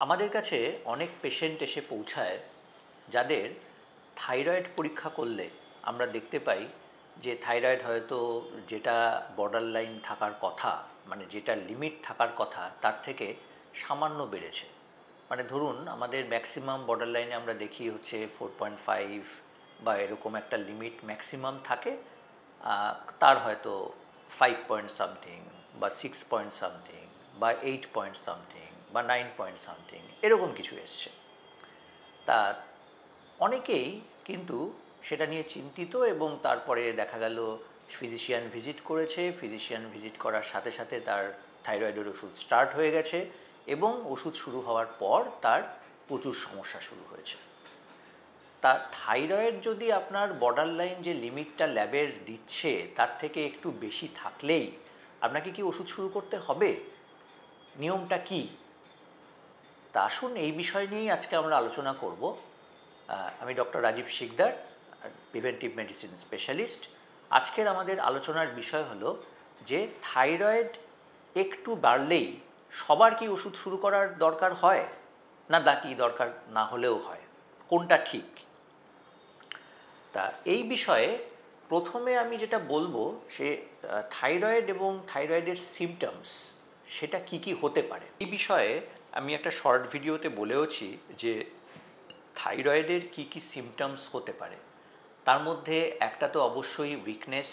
আমাদের কাছে অনেক পেশেন্ট এসে পৌঁছায় যাদের থাইরয়েড পরীক্ষা করলে আমরা দেখতে পাই যে থাইরয়েড হয়তো যেটা বর্ডার লাইন থাকার কথা, মানে যেটা লিমিট থাকার কথা তার থেকে সামান্য বেড়েছে। মানে ধরুন আমাদের ম্যাক্সিমাম বর্ডার লাইনে আমরা দেখি হচ্ছে 4.5 বা এরকম একটা লিমিট ম্যাক্সিমাম থাকে। তার হয়তো 5 পয়েন্ট সামথিং বা 6 পয়েন্ট সামথিং বা 8 পয়েন্ট সামথিং বা 9 পয়েন্ট সামথিং এরকম কিছু এসছে। তা অনেকেই কিন্তু সেটা নিয়ে চিন্তিত এবং তারপরে দেখা গেল ফিজিশিয়ান ভিজিট করেছে, ফিজিশিয়ান ভিজিট করার সাথে সাথে তার থাইরয়েডের ওষুধ স্টার্ট হয়ে গেছে এবং ওষুধ শুরু হওয়ার পর তার প্রচুর সমস্যা শুরু হয়েছে। তা থাইরয়েড যদি আপনার বর্ডার লাইন যে লিমিটটা ল্যাবের দিচ্ছে তার থেকে একটু বেশি থাকলেই আপনাকে কি ওষুধ শুরু করতে হবে? নিয়মটা কি? তা আসুন এই বিষয় নিয়েই আজকে আমরা আলোচনা করব। আমি doctor Rajib Shikdar, preventive medicine specialist. আজকের আমাদের আলোচনার বিষয় হলো যে থাইরয়েড একটু বাড়লেই সবার কি ওষুধ শুরু করার দরকার হয়, না কি দরকার না হলেও হয়, কোনটা ঠিক? তা এই বিষয়ে প্রথমে আমি যেটা বলবো সে থাইরয়েড এবং থাইরয়েডের সিমটমস সেটা কি কি হতে পারে। এই বিষয়ে আমি একটা শর্ট ভিডিওতে বলেওছি যে থাইরয়েডের কি কি সিমটমস হতে পারে। তার মধ্যে একটা তো অবশ্যই উইকনেস,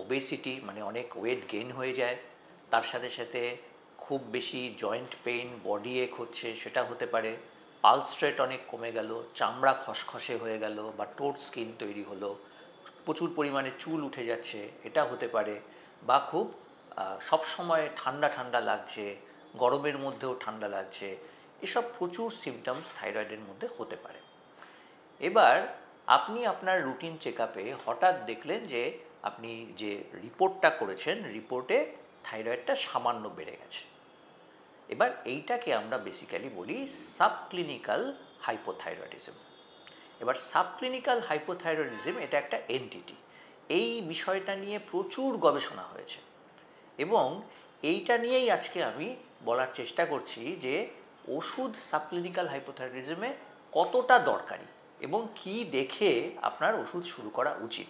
ওবেসিটি, মানে অনেক ওয়েট গেইন হয়ে যায়, তার সাথে সাথে খুব বেশি জয়েন্ট পেইন, বডি এক হচ্ছে, সেটা হতে পারে। পালস রেট অনেক কমে গেল, চামড়া খসখসে হয়ে গেল বা টোট স্কিন তৈরি হলো, প্রচুর পরিমাণে চুল উঠে যাচ্ছে, এটা হতে পারে। বা খুব সবসময় ঠান্ডা ঠান্ডা লাগছে, গরমের মধ্যেও ঠান্ডা লাগছে, এসব প্রচুর সিমটমস থাইরয়েডের মধ্যে হতে পারে। এবার আপনি আপনার রুটিন চেক আপে হঠাৎ দেখলেন যে আপনি যে রিপোর্টটা করেছেন রিপোর্টে থাইরয়েডটা সামান্য বেড়ে গেছে। এবার এইটাকে আমরা বেসিক্যালি বলি সাবক্লিনিক্যাল হাইপোথাইরয়েডিজম। এবার সাবক্লিনিক্যাল হাইপোথাইরয়েডিজম এটা একটা এন্টিটি। এই বিষয়টা নিয়ে প্রচুর গবেষণা হয়েছে এবং এইটা নিয়েই আজকে আমি বলার চেষ্টা করছি যে ওষুধ সাবক্লিনিক্যাল হাইপোথাইরয়েডিজমে কতটা দরকারি এবং কি দেখে আপনার ওষুধ শুরু করা উচিত।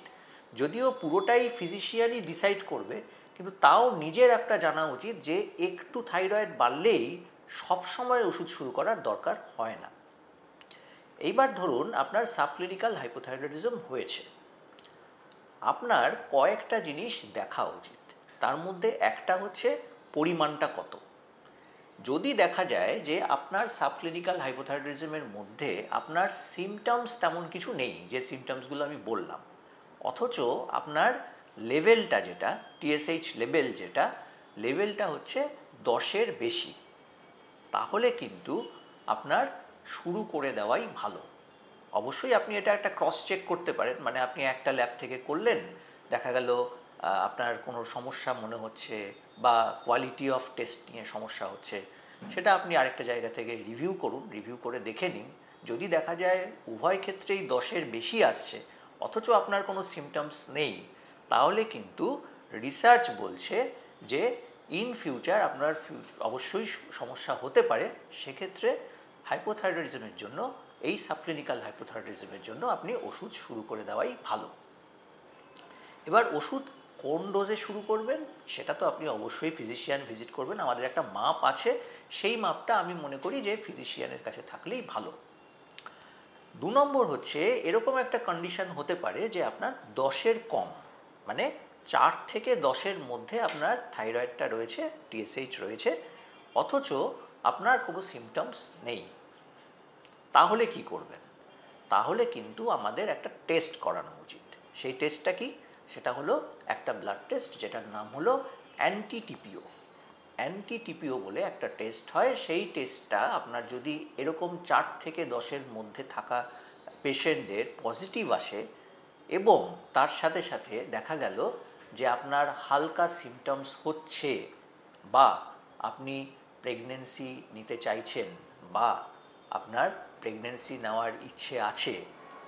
যদিও পুরোটাই ফিজিশিয়ানই ডিসাইড করবে, কিন্তু তাও নিজের একটা জানা উচিত যে একটু থাইরয়েড বাড়লেই সবসময় ওষুধ শুরু করার দরকার হয় না। এইবার ধরুন আপনার সাবক্লিনিক্যাল হাইপোথাইরয়েডিজম হয়েছে, আপনার কয়েকটা জিনিস দেখা উচিত। তার মধ্যে একটা হচ্ছে পরিমাণটা কত। যদি দেখা যায় যে আপনার সাবক্লিনিক্যাল হাইপোথাইরয়েডিজমের মধ্যে আপনার সিমটমস তেমন কিছু নেই, যে সিমটমসগুলো আমি বললাম, অথচ আপনার লেভেলটা যেটা টিএসএইচ লেভেল, যেটা লেভেলটা হচ্ছে 10-এর বেশি, তাহলে কিন্তু আপনার শুরু করে দেওয়াই ভালো। অবশ্যই আপনি এটা একটা ক্রস চেক করতে পারেন, মানে আপনি একটা ল্যাব থেকে করলেন, দেখা গেল আপনার কোনো সমস্যা মনে হচ্ছে বা কোয়ালিটি অফ টেস্ট নিয়ে সমস্যা হচ্ছে, সেটা আপনি আরেকটা জায়গা থেকে রিভিউ করুন, রিভিউ করে দেখে নিন। যদি দেখা যায় উভয় ক্ষেত্রেই 10-এর বেশি আসছে অথচ আপনার কোনো সিমটমস নেই, তাহলে কিন্তু রিসার্চ বলছে যে ইন ফিউচার আপনার অবশ্যই সমস্যা হতে পারে। সেক্ষেত্রে হাইপোথাইরয়েডিজমের জন্য, এই সাবক্লিনিক্যাল হাইপোথাইরয়েডিজমের জন্য আপনি ওষুধ শুরু করে দেওয়াই ভালো। এবার ওষুধ কোন ডোজে শুরু করবেন সেটা তো আপনি অবশ্যই ফিজিশিয়ান ভিজিট করবেন। আমাদের একটা মাপ আছে, সেই মাপটা আমি মনে করি যে ফিজিশিয়ানের কাছে থাকলেই ভালো। 2 নম্বর হচ্ছে এরকম একটা কন্ডিশন হতে পারে যে আপনার 10-এর কম, মানে 4 থেকে 10-এর মধ্যে আপনার থাইরয়েডটা রয়েছে, টিএসএইচ রয়েছে, অথচ আপনার কোনো সিমটমস নেই। তাহলে কি করবেন? তাহলে কিন্তু আমাদের একটা টেস্ট করানো উচিত। সেই টেস্টটা কি? সেটা হলো একটা ব্লাড টেস্ট, যেটার নাম হলো অ্যান্টিটিপিও। অ্যান্টিটিপিও বলে একটা টেস্ট হয়। সেই টেস্টটা আপনার যদি এরকম 4 থেকে 10-এর মধ্যে থাকা পেশেন্টদের পজিটিভ আসে এবং তার সাথে সাথে দেখা গেল যে আপনার হালকা সিমটমস হচ্ছে, বা আপনি প্রেগন্যান্সি নিতে চাইছেন, বা আপনার প্রেগন্যান্সি নেওয়ার ইচ্ছে আছে,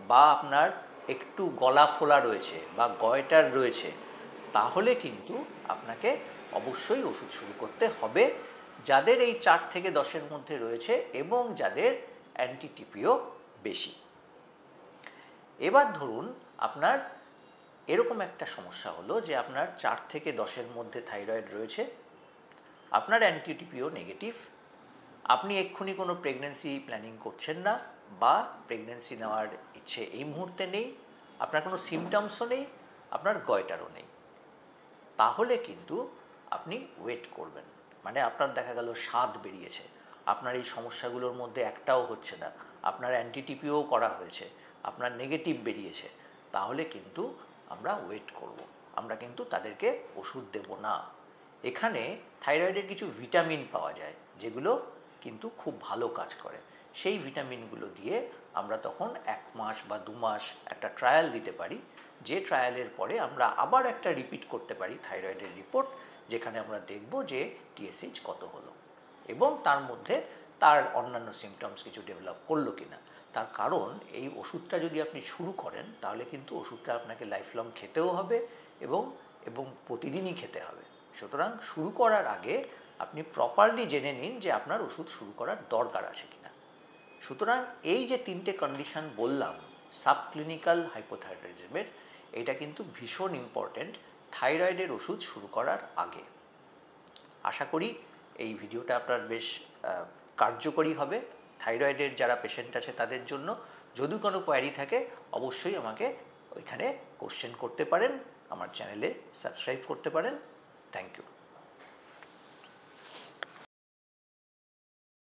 বা আপনার একটু গলা ফোলা রয়েছে বা গয়টার রয়েছে, তাহলে কিন্তু আপনাকে অবশ্যই ওষুধ শুরু করতে হবে। যাদের এই 4 থেকে 10-এর মধ্যে রয়েছে এবং যাদের অ্যান্টি-টিপিও বেশি। এবার ধরুন আপনার এরকম একটা সমস্যা হলো যে আপনার 4 থেকে 10-এর মধ্যে থাইরয়েড রয়েছে, আপনার অ্যান্টি-টিপিও নেগেটিভ, আপনি এক্ষুনি কোনো প্রেগন্যান্সি প্ল্যানিং করছেন না বা প্রেগন্যান্সি নেওয়ার ইচ্ছে এই মুহূর্তে নেই, আপনার কোনো সিমটমসও নেই, আপনার গয়টারও নেই, তাহলে কিন্তু আপনি ওয়েট করবেন। মানে আপনার দেখা গেল স্বাদ বেরিয়েছে, আপনার এই সমস্যাগুলোর মধ্যে একটাও হচ্ছে না, আপনার অ্যান্টিটিপিও করা হয়েছে, আপনার নেগেটিভ বেরিয়েছে, তাহলে কিন্তু আমরা ওয়েট করব। আমরা কিন্তু তাদেরকে ওষুধ দেব না। এখানে থাইরয়েডের কিছু ভিটামিন পাওয়া যায় যেগুলো কিন্তু খুব ভালো কাজ করে। সেই ভিটামিনগুলো দিয়ে আমরা তখন 1 মাস বা 2 মাস একটা ট্রায়াল দিতে পারি, যে ট্রায়ালের পরে আমরা আবার একটা রিপিট করতে পারি থাইরয়েডের রিপোর্ট, যেখানে আমরা দেখব যে টিএসএইচ কত হলো এবং তার মধ্যে তার অন্যান্য সিমটমস কিছু ডেভেলপ করলো কিনা। তার কারণ এই ওষুধটা যদি আপনি শুরু করেন তাহলে কিন্তু ওষুধটা আপনাকে লাইফ লং খেতেও হবে এবং এবং প্রতিদিনই খেতে হবে। সুতরাং শুরু করার আগে আপনি প্রপারলি জেনে নিন যে আপনার ওষুধ শুরু করার দরকার আছে কিনা। সুতরাং এই যে 3টে কন্ডিশন বললাম সাবক্লিনিক্যাল হাইপোথাইরয়েডিজমের, এটা কিন্তু ভীষণ ইম্পর্ট্যান্ট থাইরয়েডের ওষুধ শুরু করার আগে। আশা করি এই ভিডিওটা আপনার বেশ কার্যকরী হবে থাইরয়েডের যারা পেশেন্ট আছে তাদের জন্য। যদি কোনো কোয়ারি থাকে অবশ্যই আমাকে ওইখানে কোশ্চেন করতে পারেন, আমার চ্যানেলে সাবস্ক্রাইব করতে পারেন। Thank you.